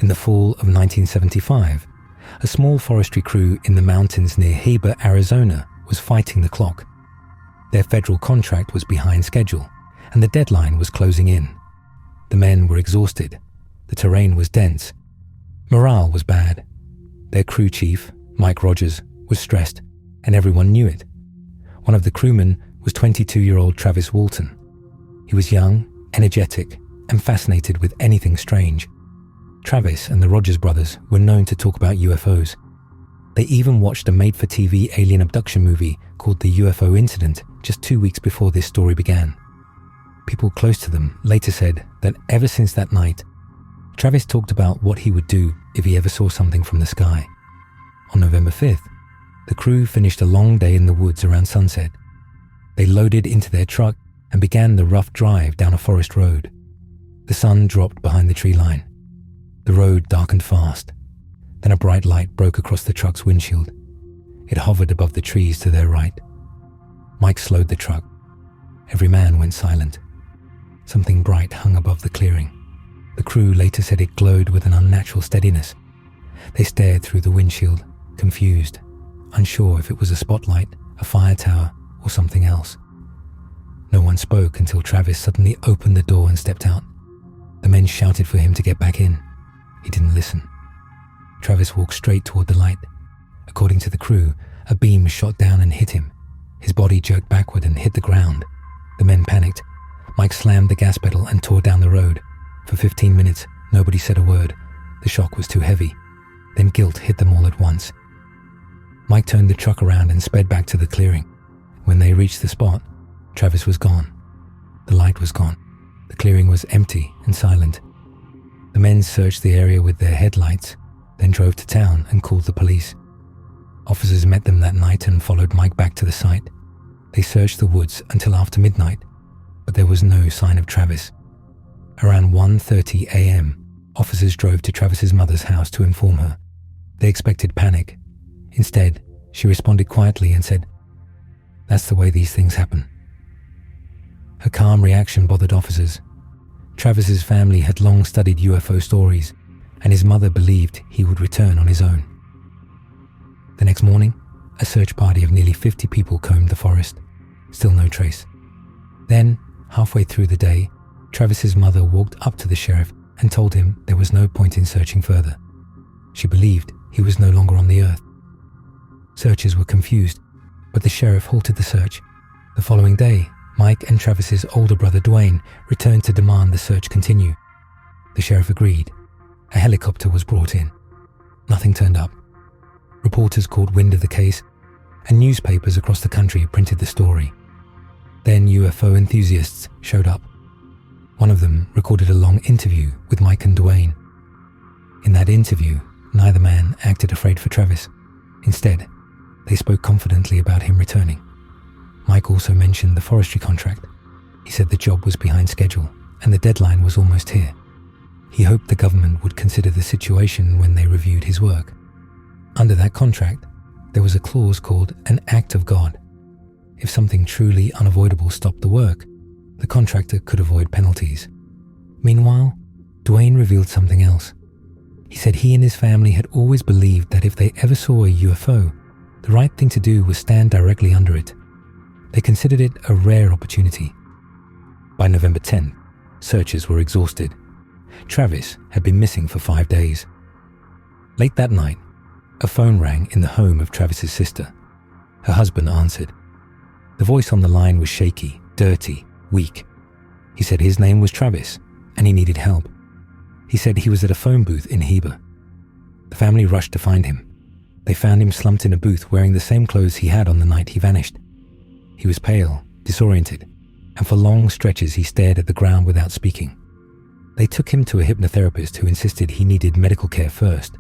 In the fall of 1975, a small forestry crew in the mountains near Heber, Arizona, was fighting the clock. Their federal contract was behind schedule, and the deadline was closing in. The men were exhausted. The terrain was dense. Morale was bad. Their crew chief, Mike Rogers, was stressed, and everyone knew it. One of the crewmen was 22-year-old Travis Walton. He was young, energetic, and fascinated with anything strange. Travis and the Rogers brothers were known to talk about UFOs. They even watched a made-for-TV alien abduction movie called the UFO Incident just 2 weeks before this story began. People close to them later said that ever since that night, Travis talked about what he would do if he ever saw something from the sky. On November 5th, the crew finished a long day in the woods around sunset. They loaded into their truck and began the rough drive down a forest road. The sun dropped behind the tree line. The road darkened fast. Then a bright light broke across the truck's windshield. It hovered above the trees to their right. Mike slowed the truck. Every man went silent. Something bright hung above the clearing. The crew later said it glowed with an unnatural steadiness. They stared through the windshield, confused, unsure if it was a spotlight, a fire tower, or something else. No one spoke until Travis suddenly opened the door and stepped out. The men shouted for him to get back in. He didn't listen. Travis walked straight toward the light. According to the crew, a beam shot down and hit him. His body jerked backward and hit the ground. The men panicked. Mike slammed the gas pedal and tore down the road. For 15 minutes, nobody said a word. The shock was too heavy. Then guilt hit them all at once. Mike turned the truck around and sped back to the clearing. When they reached the spot, Travis was gone. The light was gone. The clearing was empty and silent. The men searched the area with their headlights, then drove to town and called the police. Officers met them that night and followed Mike back to the site. They searched the woods until after midnight, but there was no sign of Travis. Around 1:30 a.m., officers drove to Travis's mother's house to inform her. They expected panic. Instead, she responded quietly and said, "That's the way these things happen." Her calm reaction bothered officers. Travis's family had long studied UFO stories, and his mother believed he would return on his own. The next morning, a search party of nearly 50 people combed the forest. Still no trace. Then, halfway through the day, Travis's mother walked up to the sheriff and told him there was no point in searching further. She believed he was no longer on the earth. Searchers were confused, but the sheriff halted the search. The following day, Mike and Travis's older brother Dwayne returned to demand the search continue. The sheriff agreed. A helicopter was brought in. Nothing turned up. Reporters caught wind of the case, and newspapers across the country printed the story. Then UFO enthusiasts showed up. One of them recorded a long interview with Mike and Dwayne. In that interview, neither man acted afraid for Travis. Instead, they spoke confidently about him returning. Mike also mentioned the forestry contract. He said the job was behind schedule and the deadline was almost here. He hoped the government would consider the situation when they reviewed his work. Under that contract, there was a clause called an act of God. If something truly unavoidable stopped the work, the contractor could avoid penalties. Meanwhile, Dwayne revealed something else. He said he and his family had always believed that if they ever saw a UFO, the right thing to do was stand directly under it. They considered it a rare opportunity. By November 10th, searchers were exhausted. Travis had been missing for 5 days. Late that night, a phone rang in the home of Travis's sister. Her husband answered. The voice on the line was shaky, dirty, weak. He said his name was Travis and he needed help. He said he was at a phone booth in Heber. The family rushed to find him. They found him slumped in a booth wearing the same clothes he had on the night he vanished. He was pale, disoriented, and for long stretches he stared at the ground without speaking. They took him to a hypnotherapist who insisted he needed medical care first.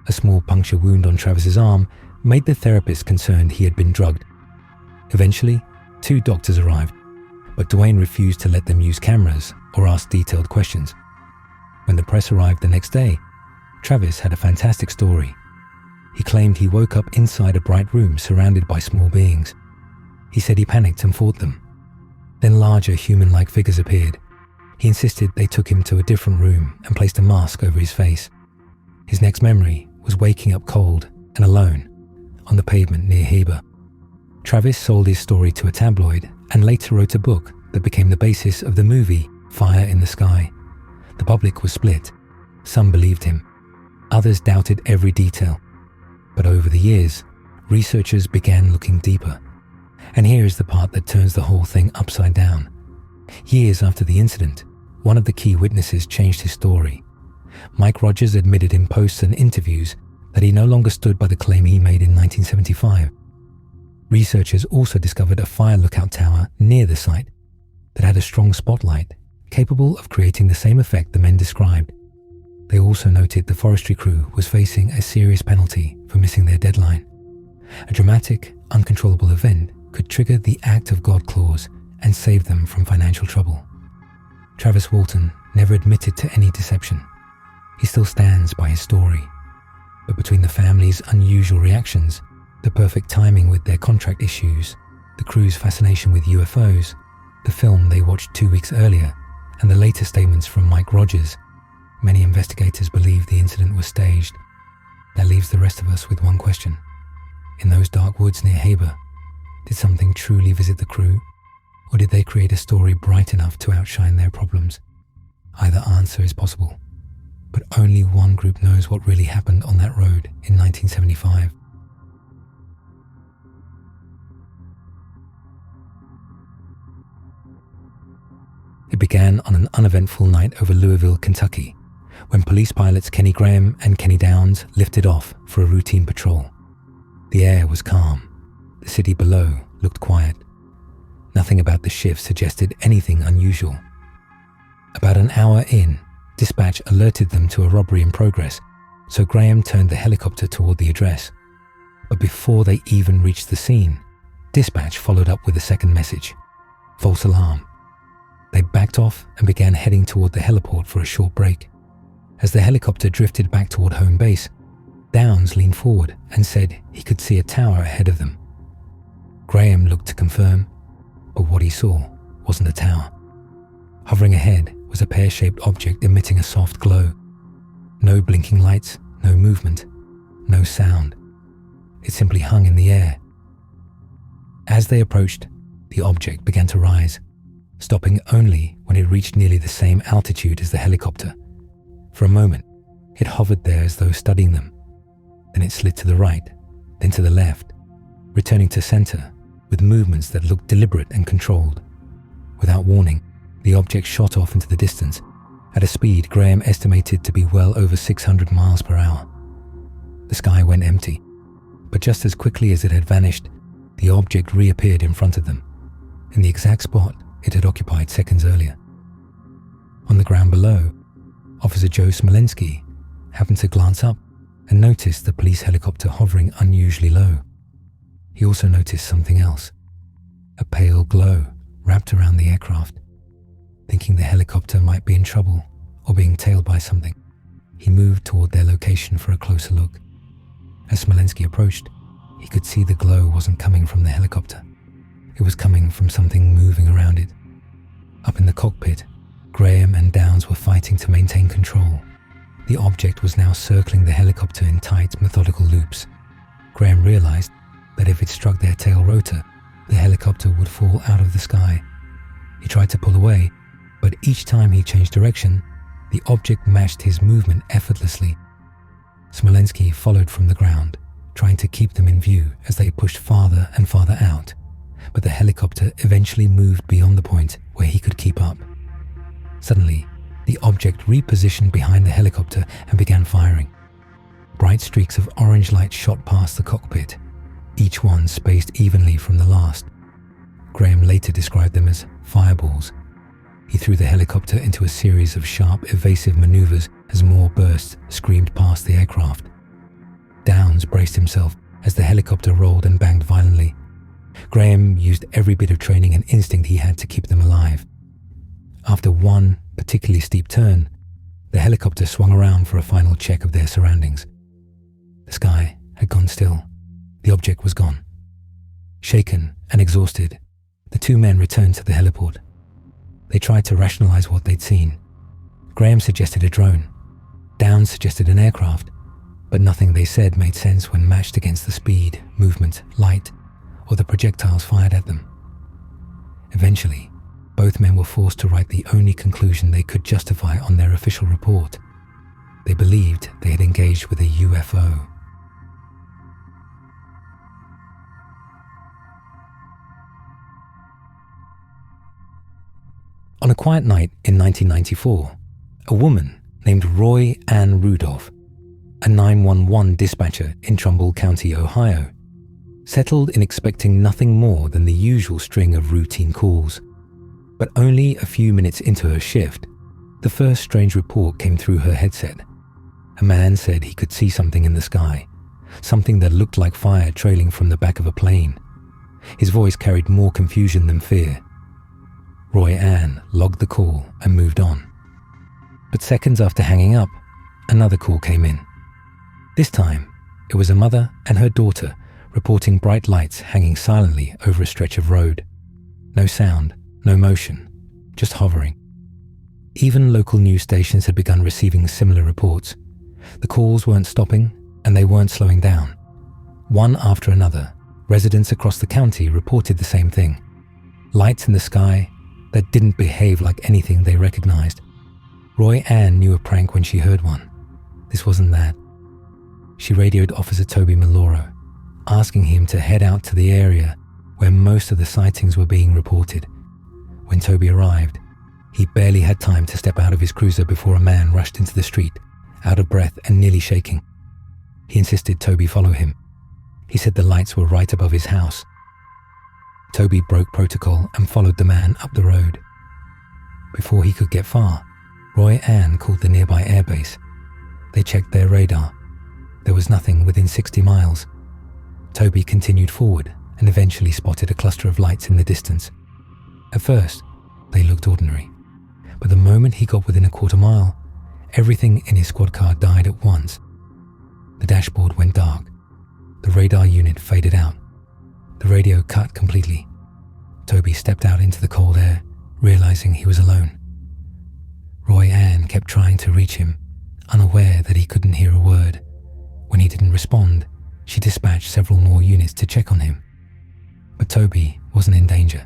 A small puncture wound on Travis's arm made the therapist concerned he had been drugged. Eventually, 2 doctors arrived, but Dwayne refused to let them use cameras or ask detailed questions. When the press arrived the next day, Travis had a fantastic story. He claimed he woke up inside a bright room surrounded by small beings. He said he panicked and fought them. Then larger human-like figures appeared. He insisted they took him to a different room and placed a mask over his face. His next memory was waking up cold and alone on the pavement near Heber. Travis sold his story to a tabloid and later wrote a book that became the basis of the movie Fire in the Sky. The public was split. Some believed him. Others doubted every detail. But over the years, researchers began looking deeper. And here is the part that turns the whole thing upside down. Years after the incident, one of the key witnesses changed his story. Mike Rogers admitted in posts and interviews that he no longer stood by the claim he made in 1975. Researchers also discovered a fire lookout tower near the site that had a strong spotlight capable of creating the same effect the men described. They also noted the forestry crew was facing a serious penalty for missing their deadline. A dramatic, uncontrollable event could trigger the act of God clause and save them from financial trouble. Travis Walton never admitted to any deception. He still stands by his story. But between the family's unusual reactions, the perfect timing with their contract issues, the crew's fascination with UFOs, the film they watched 2 weeks earlier, and the later statements from Mike Rogers, many investigators believe the incident was staged. That leaves the rest of us with one question. In those dark woods near Heber, did something truly visit the crew? Or did they create a story bright enough to outshine their problems? Either answer is possible, but only one group knows what really happened on that road in 1975. It began on an uneventful night over Louisville, Kentucky, when police pilots Kenny Graham and Kenny Downs lifted off for a routine patrol. The air was calm. The city below looked quiet. Nothing about the shift suggested anything unusual. About an hour in, dispatch alerted them to a robbery in progress, so Graham turned the helicopter toward the address. But before they even reached the scene, dispatch followed up with a second message: false alarm. They backed off and began heading toward the heliport for a short break. As the helicopter drifted back toward home base, Downs leaned forward and said he could see a tower ahead of them. Graham looked to confirm, but what he saw wasn't a tower. Hovering ahead was a pear-shaped object emitting a soft glow. No blinking lights, no movement, no sound. It simply hung in the air. As they approached, the object began to rise, stopping only when it reached nearly the same altitude as the helicopter. For a moment, it hovered there as though studying them. Then it slid to the right, then to the left, returning to center with movements that looked deliberate and controlled. Without warning, the object shot off into the distance at a speed Graham estimated to be well over 600 miles per hour. The sky went empty, but just as quickly as it had vanished, the object reappeared in front of them, in the exact spot it had occupied seconds earlier. On the ground below, Officer Joe Smolensky happened to glance up and noticed the police helicopter hovering unusually low. He also noticed something else, a pale glow wrapped around the aircraft. Thinking the helicopter might be in trouble or being tailed by something, he moved toward their location for a closer look. As Smolensky approached, he could see the glow wasn't coming from the helicopter. It was coming from something moving around it. Up in the cockpit, Graham and Downs were fighting to maintain control. The object was now circling the helicopter in tight, methodical loops. Graham realized that if it struck their tail rotor, the helicopter would fall out of the sky. He tried to pull away, but each time he changed direction, the object matched his movement effortlessly. Smolensky followed from the ground, trying to keep them in view as they pushed farther and farther out, but the helicopter eventually moved beyond the point where he could keep up. Suddenly, the object repositioned behind the helicopter and began firing. Bright streaks of orange light shot past the cockpit, each one spaced evenly from the last. Graham later described them as fireballs. He threw the helicopter into a series of sharp, evasive maneuvers as more bursts screamed past the aircraft. Downs braced himself as the helicopter rolled and banged violently. Graham used every bit of training and instinct he had to keep them alive. After one particularly steep turn, the helicopter swung around for a final check of their surroundings. The sky had gone still. The object was gone. Shaken and exhausted, the two men returned to the heliport. They tried to rationalize what they'd seen. Graham suggested a drone. Downs suggested an aircraft, but nothing they said made sense when matched against the speed, movement, light, or the projectiles fired at them. Eventually, both men were forced to write the only conclusion they could justify on their official report. They believed they had engaged with a UFO. On a quiet night in 1994, a woman named Roy Ann Rudolph, a 911 dispatcher in Trumbull County, Ohio, settled in expecting nothing more than the usual string of routine calls. But only a few minutes into her shift, the first strange report came through her headset. A man said he could see something in the sky, something that looked like fire trailing from the back of a plane. His voice carried more confusion than fear. Roy Ann logged the call and moved on. But seconds after hanging up, another call came in. This time, it was a mother and her daughter reporting bright lights hanging silently over a stretch of road. No sound, no motion, just hovering. Even local news stations had begun receiving similar reports. The calls weren't stopping, and they weren't slowing down. One after another, residents across the county reported the same thing. Lights in the sky that didn't behave like anything they recognized. Roy Ann knew a prank when she heard one. This wasn't that. She radioed Officer Toby Maloro, asking him to head out to the area where most of the sightings were being reported. When Toby arrived, he barely had time to step out of his cruiser before a man rushed into the street, out of breath and nearly shaking. He insisted Toby follow him. He said the lights were right above his house. Toby broke protocol and followed the man up the road. Before he could get far, Roy Ann called the nearby airbase. They checked their radar. There was nothing within 60 miles. Toby continued forward and eventually spotted a cluster of lights in the distance. At first, they looked ordinary, but the moment he got within a quarter mile, everything in his squad car died at once. The dashboard went dark. The radar unit faded out. The radio cut completely. Toby stepped out into the cold air, realizing he was alone. Roy Ann kept trying to reach him, unaware that he couldn't hear a word. When he didn't respond, she dispatched several more units to check on him. But Toby wasn't in danger.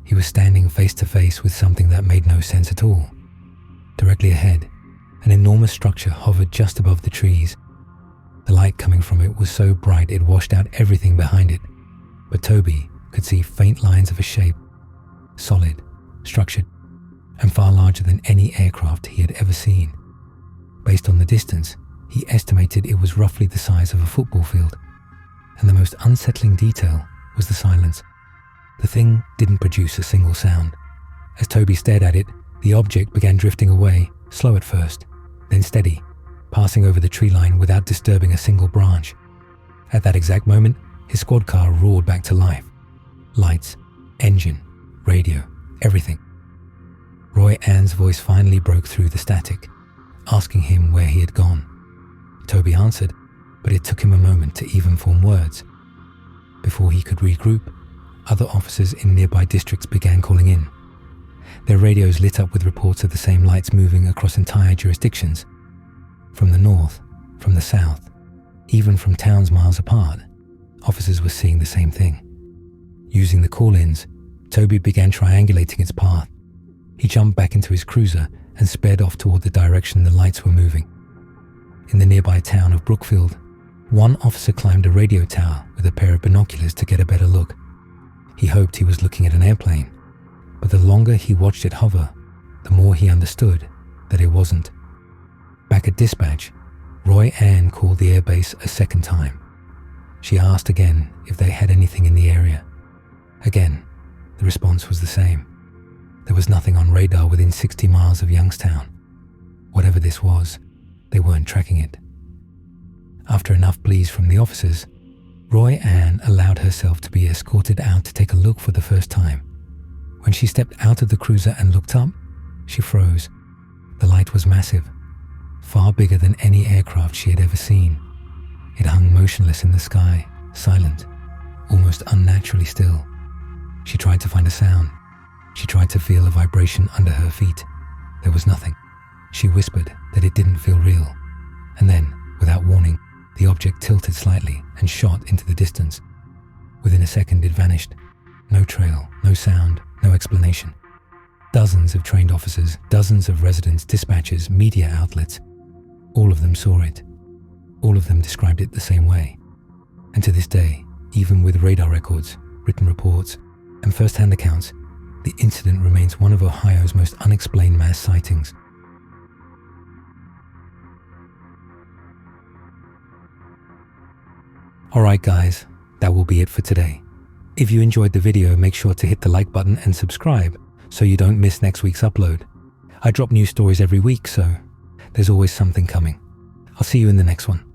He was standing face to face with something that made no sense at all. Directly ahead, an enormous structure hovered just above the trees. The light coming from it was so bright it washed out everything behind it, but Toby could see faint lines of a shape, solid, structured, and far larger than any aircraft he had ever seen. Based on the distance, he estimated it was roughly the size of a football field, and the most unsettling detail was the silence. The thing didn't produce a single sound. As Toby stared at it, the object began drifting away, slow at first, then steady, passing over the tree line without disturbing a single branch. At that exact moment, his squad car roared back to life. Lights, engine, radio, everything. Roy Ann's voice finally broke through the static, asking him where he had gone. Toby answered, but it took him a moment to even form words. Before he could regroup, other officers in nearby districts began calling in. Their radios lit up with reports of the same lights moving across entire jurisdictions. From the north, from the south, even from towns miles apart, officers were seeing the same thing. Using the call-ins, Toby began triangulating its path. He jumped back into his cruiser and sped off toward the direction the lights were moving. In the nearby town of Brookfield, one officer climbed a radio tower with a pair of binoculars to get a better look. He hoped he was looking at an airplane, but the longer he watched it hover, the more he understood that it wasn't. Back at dispatch, Roy Ann called the airbase a second time. She asked again if they had anything in the area. Again, the response was the same. There was nothing on radar within 60 miles of Youngstown. Whatever this was, they weren't tracking it. After enough pleas from the officers, Roy Ann allowed herself to be escorted out to take a look for the first time. When she stepped out of the cruiser and looked up, she froze. The light was massive, far bigger than any aircraft she had ever seen. It hung motionless in the sky, silent, almost unnaturally still. She tried to find a sound, She tried to feel a vibration under her feet. There was nothing. She whispered that it didn't feel real. And then, without warning, the object tilted slightly and shot into the distance. Within a second, it vanished. No trail, no sound, no explanation. Dozens of trained officers, dozens of residents, dispatchers, media outlets, all of them saw it. All of them described it the same way. And to this day, even with radar records, written reports, and first-hand accounts, the incident remains one of Ohio's most unexplained mass sightings. Alright guys, that will be it for today. If you enjoyed the video, make sure to hit the like button and subscribe so you don't miss next week's upload. I drop new stories every week, so there's always something coming. I'll see you in the next one.